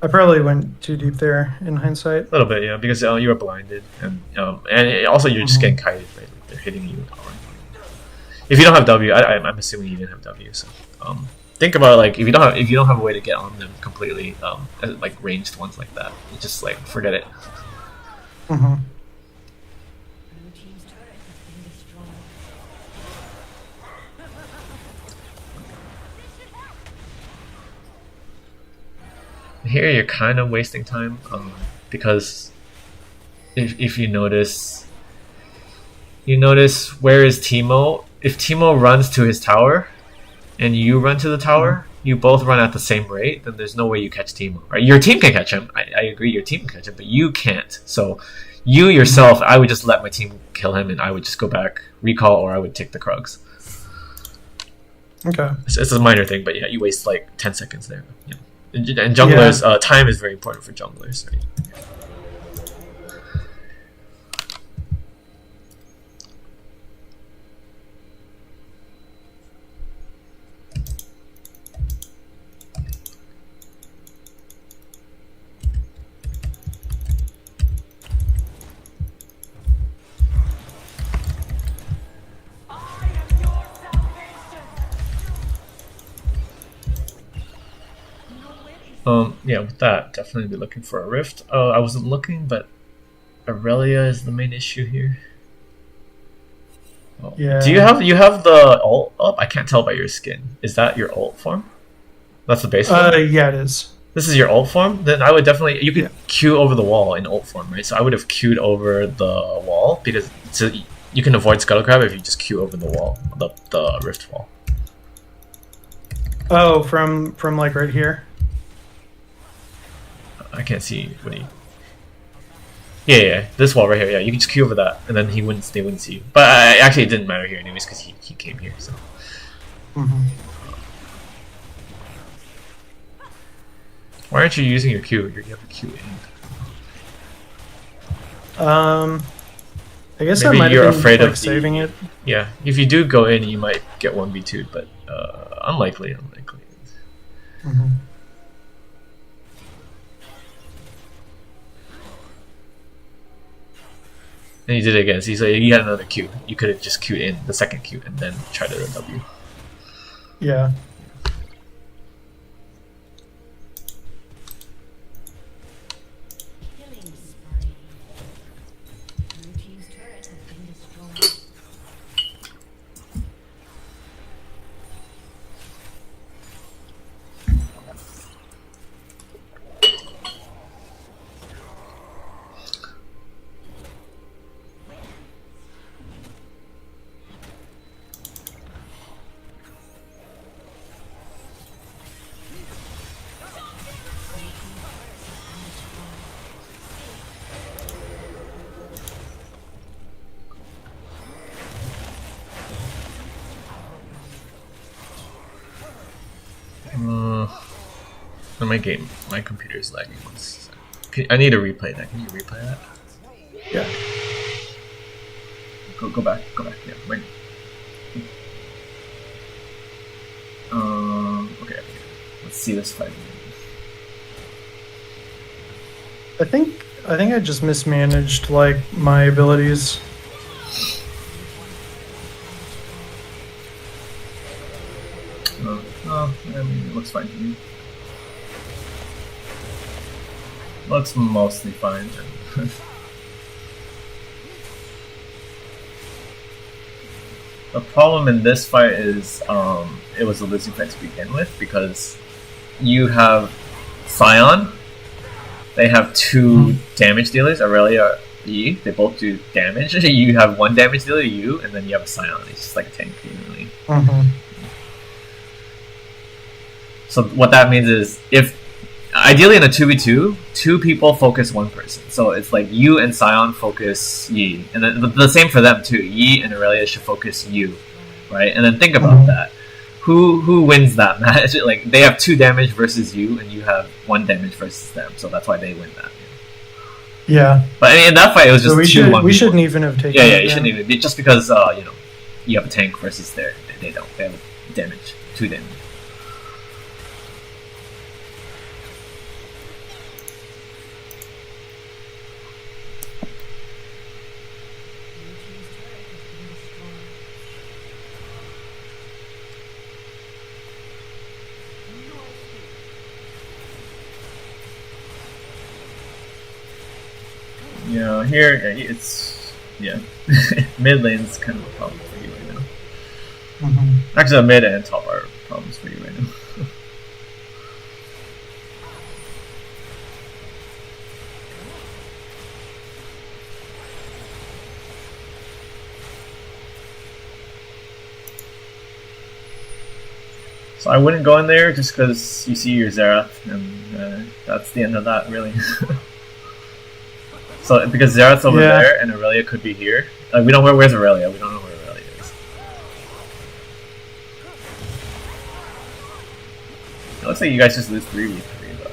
I probably went too deep there in hindsight. A little bit, yeah, because you were blinded, and also you're just getting kited, right? Like they're hitting you. If you don't have W, I'm assuming you didn't have W. So think about like if you don't have a way to get on them completely, like ranged ones like that, just like forget it. Here you're kind of wasting time because if you notice where is Teemo. If Teemo runs to his tower and you run to the tower, you both run at the same rate, then there's no way you catch Teemo. Right? Your team can catch him. I agree, your team can catch him, but you can't. So you yourself, I would just let my team kill him and I would just go back, recall, or I would take the Krugs. Okay. It's a minor thing, but yeah, you waste like 10 seconds there. Yeah. And junglers, time is very important for junglers, right? Yeah, with that, definitely be looking for a rift. Oh, I wasn't looking, but Aurelia is the main issue here. Oh. Yeah. Do you have the ult up? I can't tell by your skin. Is that your ult form? That's the base form? Yeah, it is. This is your ult form? Then I would definitely... You could Yeah. Q over the wall in ult form, right? So I would have queued over the wall, because you can avoid Scuttle Crab if you just queue over the wall, the rift wall. Oh, from like right here? I can't see what he... Yeah, this wall right here, yeah. You can just queue over that, and then they wouldn't see you. But actually it didn't matter here anyways, because he came here, so... Mm-hmm. Why aren't you using your Q? You have a Q in. I guess Maybe I might you're have been afraid like of saving it. Yeah, if you do go in, you might get 1v2'd, but unlikely. Mm-hmm. And you did it again. So you had another Q. You could have just queued in the second Q and then tried to W. Yeah. My computer is lagging. I need to replay that. Can you replay that? Yeah. Go back. Yeah, right. Okay. Let's see this fight. I think I just mismanaged like my abilities. I mean, it looks fine to me. Looks mostly fine. The problem in this fight is it was a losing fight to begin with, because you have Scion. They have two damage dealers, Aurelia, E. They both do damage. You have one damage dealer, you, and then you have a Scion. It's just like a tank, really. So what that means is, if ideally in a 2v2, two people focus one person. So it's like you and Scion focus Yi, and then the same for them too. Yi and Aurelia should focus you, right? And then think about that. Who wins that match? Like, they have 2 damage versus you, and you have 1 damage versus them. So that's why they win that. Yeah. But I mean, in that fight, it was just so we shouldn't even have taken. Yeah, you shouldn't even, just because you have a tank versus they don't. They have damage, 2 damage. Here it's mid lane's kind of a problem for you right now. Actually, mid and top are problems for you right now. So I wouldn't go in there just because you see your Xerath, and that's the end of that, really. So because Xerath's over there and Aurelia could be here. We don't know where's Aurelia. We don't know where Aurelia is. It looks like you guys just lose 3v3 though.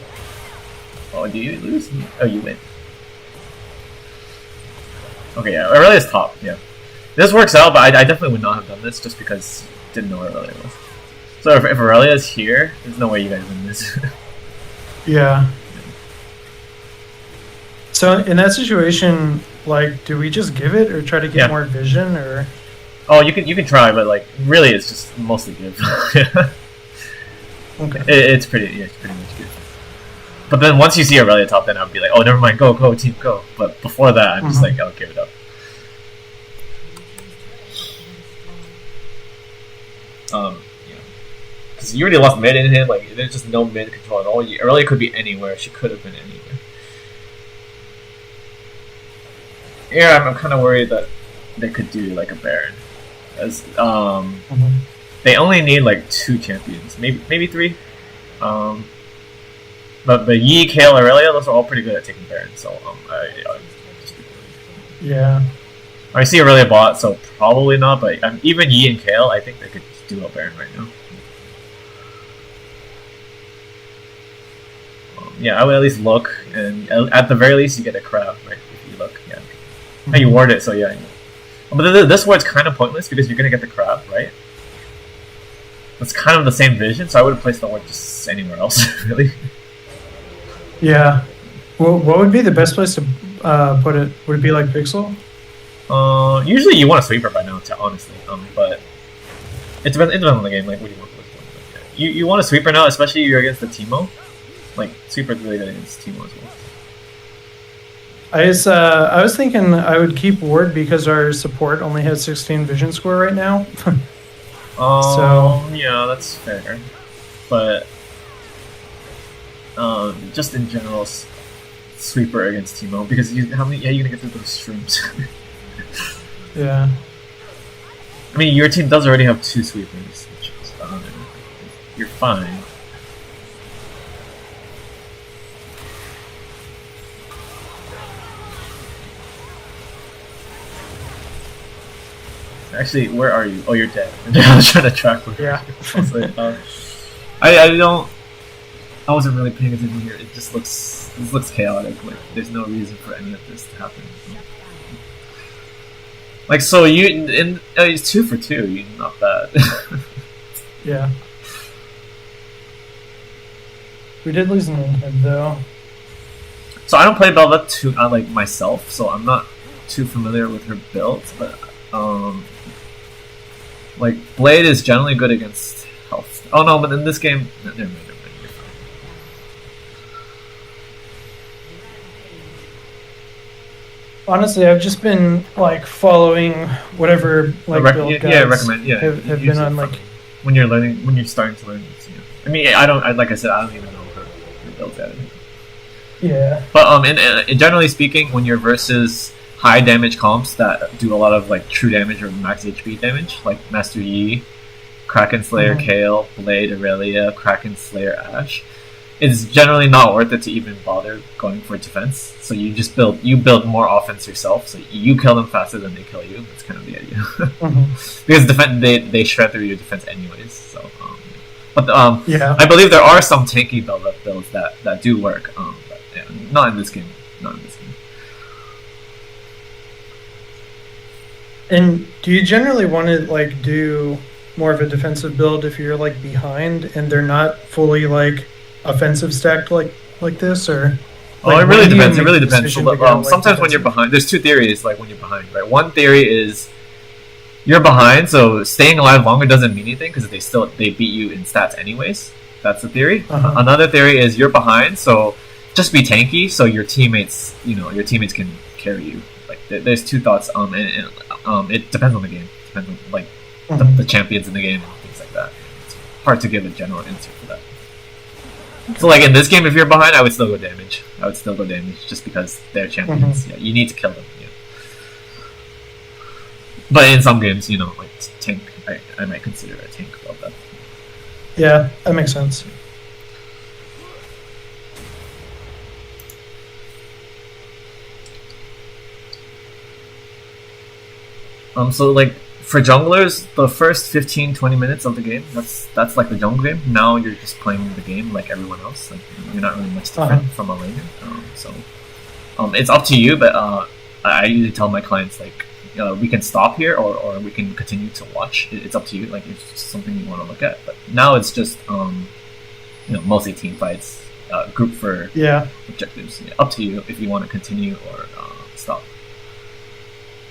Oh, do you lose? Oh, you win. Okay, yeah, Aurelia's top. Yeah, this works out, but I definitely would not have done this just because I didn't know where Aurelia was. So if Aurelia's here, there's no way you guys win this. Yeah. So in that situation, like, do we just give it or try to get more vision, or? Oh, you can try, but like really, it's just mostly give. Okay. It's pretty much good. But then once you see Aurelia top, then I would be like, oh, never mind, go team, go. But before that, I'm just like, I'll give it up. You know, because you already lost mid in him. Like there's just no mid control at all. Aurelia could be anywhere. She could have been anywhere. Yeah, I'm kind of worried that they could do like a Baron, as they only need like 2 champions, maybe 3. But the Yi, Kayle, Aurelia, those are all pretty good at taking Baron. So yeah. I see Aurelia bot, so probably not. But even Yi and Kayle, I think they could do a Baron right now. Yeah, I would at least look, and at the very least, you get a crab, right? If you look, yeah. Oh, you ward it, so yeah. But this ward's kind of pointless because you're gonna get the crab, right? It's kind of the same vision, so I would have placed the ward just anywhere else, really. Yeah. Well, what would be the best place to put it? Would it be like Pixel? Usually you want a sweeper by now, honestly. But it depends on the game. Like, what do you want for this one? Yeah. You want a sweeper now, especially if you're against the Teemo. Like, sweeper's really good against Teemo as well. I was thinking I would keep ward because our support only has 16 vision score right now. So yeah, that's fair. But just in general, sweeper against Teemo because how many? Yeah, you're gonna get through those streams. Yeah. I mean, your team does already have 2 sweepers, which is you're fine. Actually, where are you? Oh, you're dead. I was trying to track where. Yeah. I wasn't really paying attention here. It just looks chaotic. Like there's no reason for any of this to happen. Like so, it's 2 for 2. You're not bad. Yeah. We did lose an inhib though. So I don't play Bel'Veth too like myself, so I'm not too familiar with her builds, but like Blade is generally good against health. Oh no, but in this game, never mind. Honestly, I've just been like following whatever like build guides recommend. Yeah, have been on like when you're starting to learn this. I mean, like I said, I don't even know her builds yet. Yeah. But generally speaking, when you're versus high damage comps that do a lot of like true damage or max HP damage, like Master Yi, Kraken Slayer, Kayle, Blade, Aurelia, Kraken Slayer, Ashe, it's generally not worth it to even bother going for defense. So you just build more offense yourself, so you kill them faster than they kill you. That's kind of the idea. Because they shred through your defense anyways. So, yeah, I believe there are some tanky Bel'Veth builds that do work. But yeah, not in this game. Not in this game. And do you generally want to like do more of a defensive build if you're like behind and they're not fully like offensive stacked like this, or? Like, it really depends. It really depends. Sometimes when you're behind, there's 2 theories. Like when you're behind, right? One theory is you're behind, so staying alive longer doesn't mean anything because they beat you in stats anyways. That's the theory. Another theory is you're behind, so just be tanky, so your teammates can carry you. Like there's 2 thoughts. And it depends on the game. It depends on like the champions in the game and things like that. It's hard to give a general answer for that. So like in this game, if you're behind, I would still go damage. Just because they're champions. Yeah, you need to kill them. Yeah. But in some games, like tank, I might consider a tank about that. Yeah, that makes sense. So like for junglers, the first 15-20 minutes of the game, that's like the jungle game. Now you're just playing the game like everyone else. Like you're not really much different from a laner. So it's up to you. But I usually tell my clients like we can stop here or we can continue to watch. It's up to you. Like it's just something you want to look at. But now it's just mostly team fights, group for objectives. Yeah, up to you if you want to continue or stop.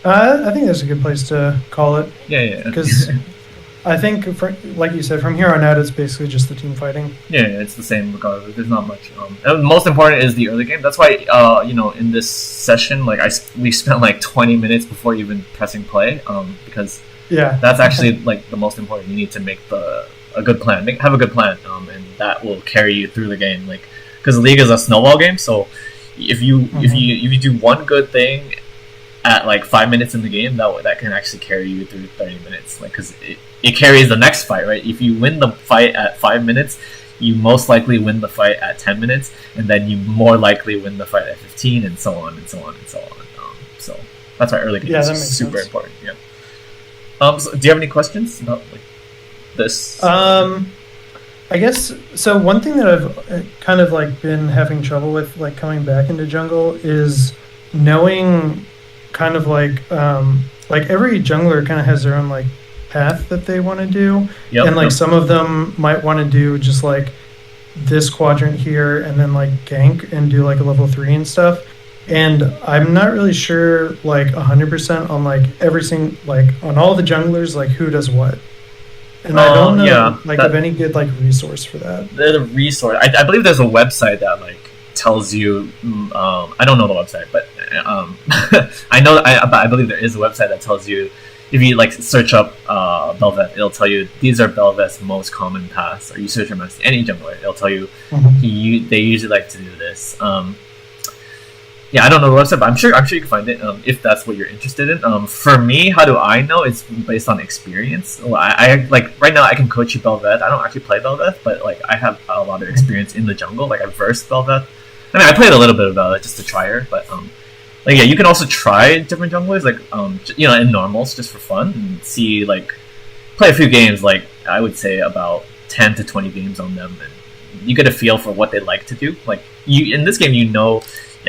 I think that's a good place to call it. Yeah. Because I think, like you said, from here on out, it's basically just the team fighting. Yeah, it's the same regardless. There's not much. And most important is the early game. That's why, in this session, like we spent like 20 minutes before even pressing play, because Yeah. That's actually like the most important. You need to make a good plan. Have a good plan, and that will carry you through the game. Like, because League is a snowball game, so if you do one good thing at like 5 minutes in the game, that can actually carry you through 30 minutes. Like, because it carries the next fight, right? If you win the fight at 5 minutes, you most likely win the fight at 10 minutes, and then you more likely win the fight at 15, and so on and so on and so on. So that's why early game is super important. Yeah. So do you have any questions about like this? I guess so. One thing that I've kind of like been having trouble with, like coming back into jungle, is knowing kind of like every jungler kind of has their own like path that they want to do, and like some of them might want to do just like this quadrant here, and then like gank and do like a level 3 and stuff. And I'm not really sure like 100% on like every single like on all the junglers like who does what. And I don't know of any good like resource for that. The resource, I believe there's a website that like tells you. I don't know the website, but I believe there is a website that tells you, if you like search up Bel'Veth, it'll tell you these are Bel'Veth's most common paths. Or you search him as any jungler, it'll tell you they usually like to do this. Yeah, I don't know the website, but I'm sure you can find it if that's what you're interested in. For me, how do I know? It's based on experience. Well, I like right now I can coach you Bel'Veth. I don't actually play Bel'Veth, but like I have a lot of experience in the jungle. Like I've versed Bel'Veth. I mean, I played a little bit of Bel'Veth just to try her, but like yeah, you can also try different junglers, like in normals just for fun and see like play a few games. Like I would say about 10 to 20 games on them, and you get a feel for what they like to do. Like you in this game,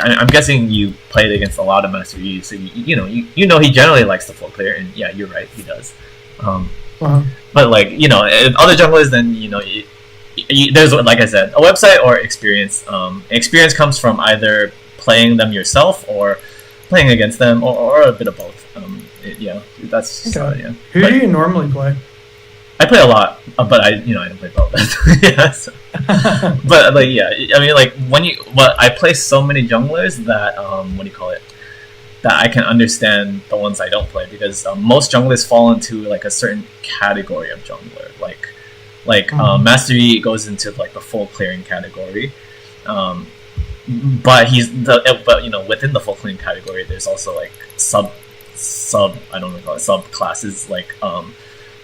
I'm guessing you played against a lot of Master Yi, so you know he generally likes to full clear, and yeah, you're right, he does. But like other junglers, then there's, like I said, a website or experience. Experience comes from either playing them yourself or playing against them, or a bit of both. That's yeah. Who do you normally play? I play a lot, but I don't play Bel'Veth. Yeah, so. But like yeah, I mean like I play so many junglers that that I can understand the ones I don't play, because most junglers fall into like a certain category of jungler. Like Master Yi goes into like the full clearing category, but within the full clearing category, there's also like sub I don't know what to call it, sub classes like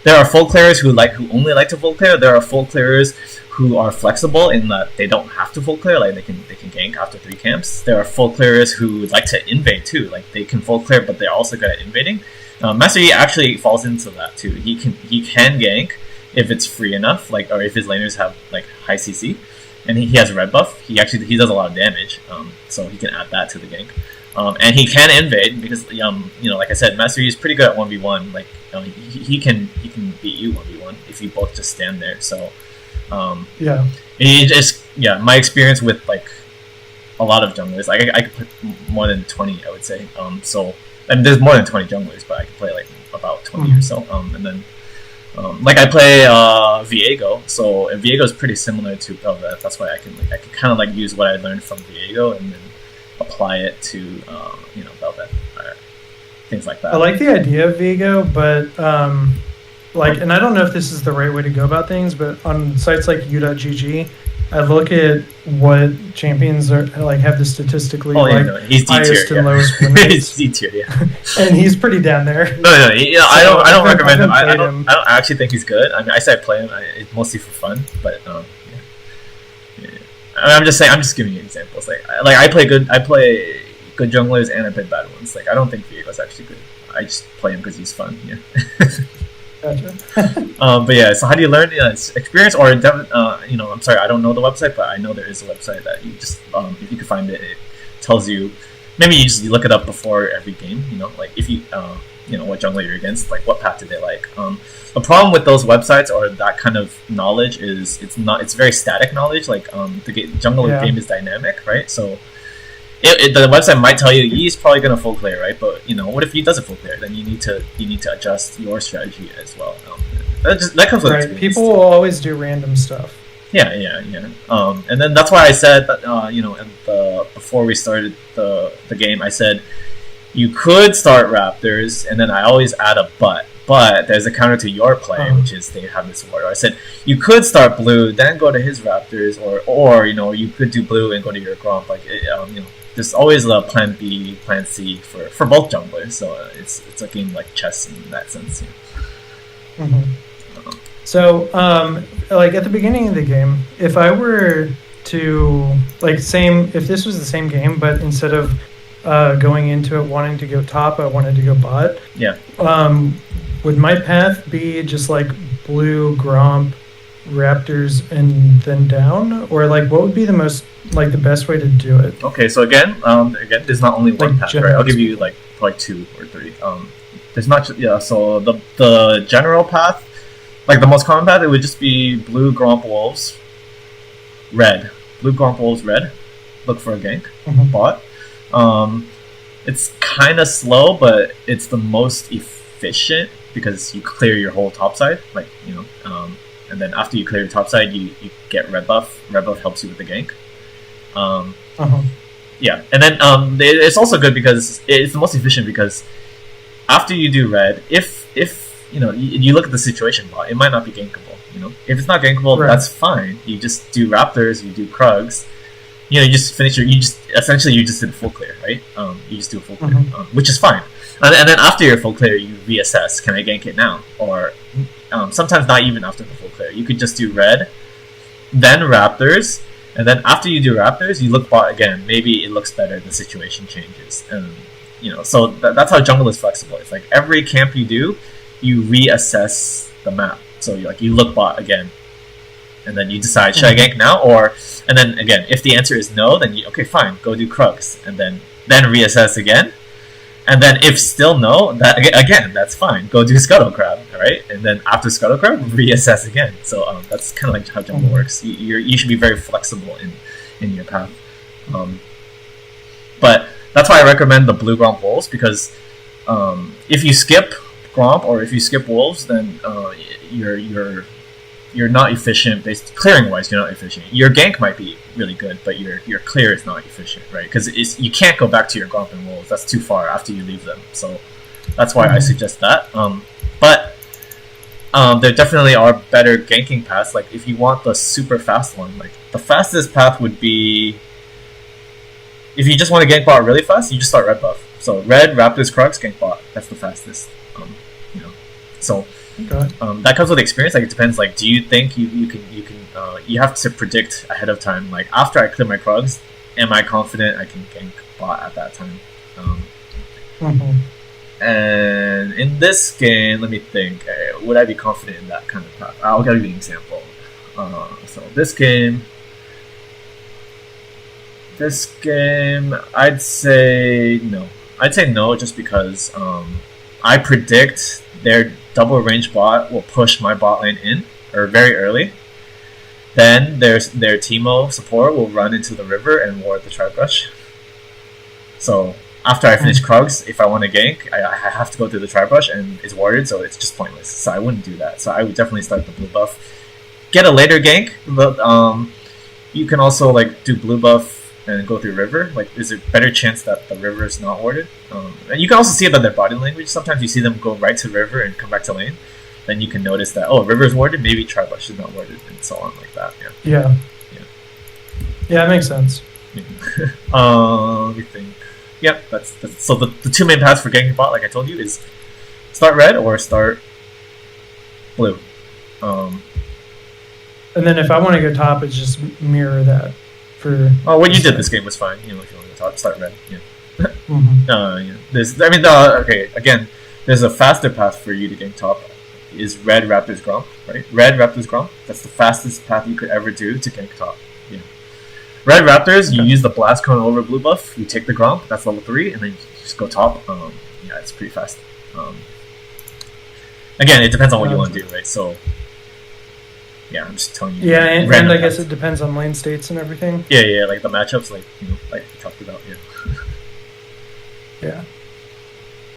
there are full clearers who only like to full clear. There are full clearers who are flexible in that they don't have to full clear, like they can gank after 3 camps. There are full clearers who like to invade too, like they can full clear but they're also good at invading. Master Yi actually falls into that too. He can gank if it's free enough, like, or if his laners have like high CC, and he has a red buff. He does a lot of damage, so he can add that to the gank. And he can invade because like I said, Master Yi is pretty good at 1v1. Like he can beat you 1v1 if you both just stand there. So my experience with like a lot of junglers, like I could play more than 20, I would say. And there's more than 20 junglers, but I could play like about 20 or so. And then like I play Viego, so Viego is pretty similar to Bel'Veth. That's why I can kind of like use what I learned from Viego and then apply it to Bel'Veth or things like that. I like the idea of Viego, but and I don't know if this is the right way to go about things, but on sites like u.gg, I look at what champions are like have the statistically he's highest and lowest win rates. He's D-tier, yeah. And he's pretty down there. No, I don't recommend him. I don't actually think he's good. I mean, I say I play him it's mostly for fun, but I'm just giving you examples. Like I play good junglers and I play bad ones. Like I don't think Viego's actually good. I just play him because he's fun. Yeah. Gotcha. But yeah, so how do you learn? It's experience, or I'm sorry, I don't know the website, but I know there is a website that you just if you can find it, it tells you. Maybe you look it up before every game. Like if you what jungler you're against, like what path do they like. The problem with those websites or that kind of knowledge is it's very static knowledge. Like the jungle game is dynamic, right? So the website might tell you he's probably going to full clear, right? But what if he doesn't full clear? Then you need to adjust your strategy as well. That comes with experience. People will always do random stuff. Yeah. And then that's why I said that before we started the game, I said you could start Raptors, and then I always add a but. But there's a counter to your play, which is they have this ward. I said you could start blue, then go to his Raptors, or you could do blue and go to your Gromp. Like there's always a plan B, plan C for both junglers. So it's a game like chess in that sense. So like at the beginning of the game, if I were to if this was the same game, but instead of going into it wanting to go top, I wanted to go bot. Yeah. Would my path be just like blue, Gromp, Raptors, and then down, or like what would be the best way to do it? Okay, so again, there's not only one path, right? I'll give you like probably 2 or 3. There's not so the general path, like the most common path, it would just be blue, Gromp, Wolves, red. Blue, Gromp, Wolves, red. Look for a gank, bot. It's kind of slow, but it's the most efficient because you clear your whole top side, and then after you clear your top side, you get red buff. Red buff helps you with the gank. Yeah, and then it's also good because it's the most efficient because after you do red, if you look at the situation bot, it might not be gankable. If it's not gankable, that's fine. You just do Raptors, you do Krugs. You just finish you just did a full clear, right? You just do a full clear, which is fine. And then after your full clear, you reassess. Can I gank it now? Or sometimes not even after the full clear. You could just do red, then Raptors, and then after you do Raptors, you look bot again. Maybe it looks better. The situation changes, and so that's how jungle is flexible. It's like every camp you do, you reassess the map. So you look bot again, and then you decide should I gank now and then again if the answer is no, then okay fine, go do Krugs, and then reassess again, and then if still no, that's fine, go do Scuttle Crab, all right, and then after Scuttle Crab reassess again. So that's kind of like how jungle works. You should be very flexible in your path, but that's why I recommend the blue Gromp Wolves because if you skip Gromp or if you skip Wolves, then you're not efficient. Clearing wise, you're not efficient. Your gank might be really good, but your clear is not efficient, right? Because you can't go back to your Gromp and Wolves. That's too far after you leave them. So that's why I suggest that. But there definitely are better ganking paths. Like if you want the super fast one, like the fastest path would be if you just want to gank bot really fast, you just start red buff. So red, Raptors, Krugs, gank bot. That's the fastest. So. Okay. That comes with experience. Like it depends. Like, do you think you can you have to predict ahead of time? Like after I clear my Krugs, am I confident I can gank bot at that time? And in this game, let me think. Would I be confident in that kind of path? I'll give you an example. So this game, I'd say no. I'd say no, just because I predict their double range bot will push my bot lane in or very early. Then their Teemo support will run into the river and ward the Tri-Brush. So after I finish Krugs, if I want to gank, I have to go through the Tri-Brush and it's warded, so it's just pointless. So I wouldn't do that. So I would definitely start the blue buff. Get a later gank, but you can also do blue buff and go through river. Is there a better chance that the river is not warded? And you can also see it by their body language. Sometimes you see them go right to river and come back to lane. Then you can notice that, river is warded, maybe Tri-Brush is not warded, and so on like that. Yeah, it makes sense. Let me think. Yep, that's so the two main paths for ganking bot, like I told you, is start red or start blue. And then if I want to go top, it's just mirror that. What you did this game was fine. If you want to go top, start red. There's again, there's a faster path for you to gank top. Is red Raptors Gromp, right? Red Raptors Gromp. That's the fastest path you could ever do to gank top. Red Raptors, you use the blast cone over blue buff. You take the Gromp. That's level 3, and then you just go top. It's pretty fast. Again, it depends on what you want to do, right? So. Yeah, I'm just telling you. Yeah, and I guess it depends on lane states and everything. Yeah, like the matchups, like we talked about. Yeah.